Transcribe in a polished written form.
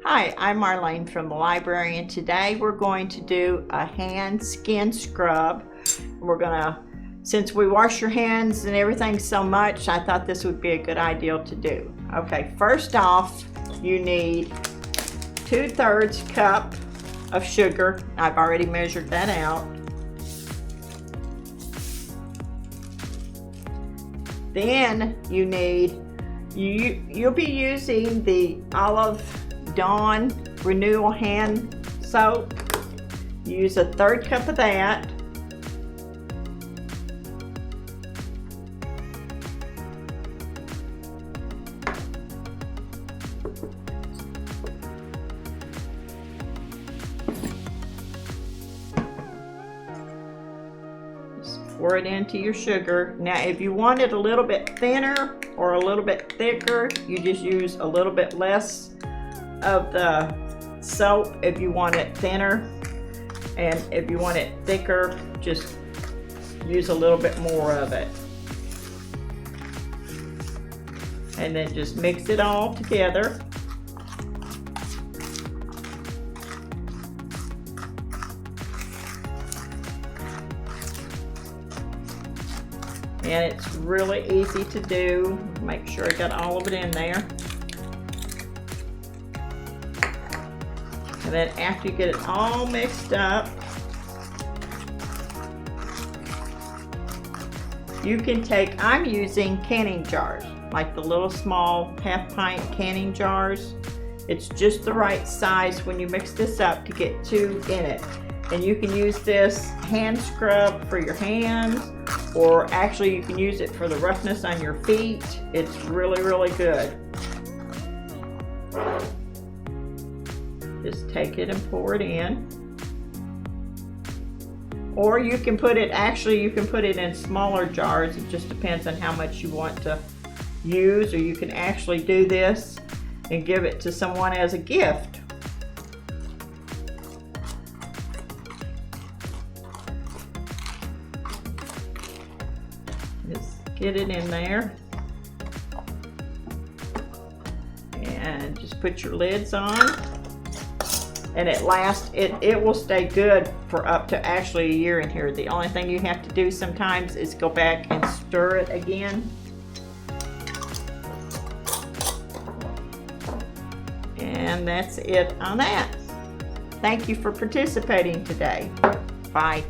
Hi, I'm Marlene from the library, and today we're going to do a hand skin scrub. Since we wash your hands and everything so much, I thought this would be a good idea to do. Okay, first off, you need 2/3 cup of sugar. I've already measured that out. Then you'll be using the Olive Dawn Renewal Hand Soap. Use 1/3 cup of that. Just pour it into your sugar. Now if you want it a little bit thinner or a little bit thicker, you just use a little bit less of the soap if you want it thinner, and if you want it thicker, just use a little bit more of it, and then just mix it all together. And it's really easy to do. Make sure I got all of it in there. And then after you get it all mixed up, you can take, I'm using canning jars, like the little small 1/2 pint canning jars. It's just the right size when you mix this up to get 2 in it. And you can use this hand scrub for your hands, or actually you can use it for the roughness on your feet. It's really, really good. Just take it and pour it in. Or you can put it, you can put it in smaller jars. It just depends on how much you want to use, or you can actually do this and give it to someone as a gift. Just get it in there. And just put your lids on. And it will stay good for up to actually a year in here. The only thing you have to do sometimes is go back and stir it again. And that's it on that. Thank you for participating today. Bye.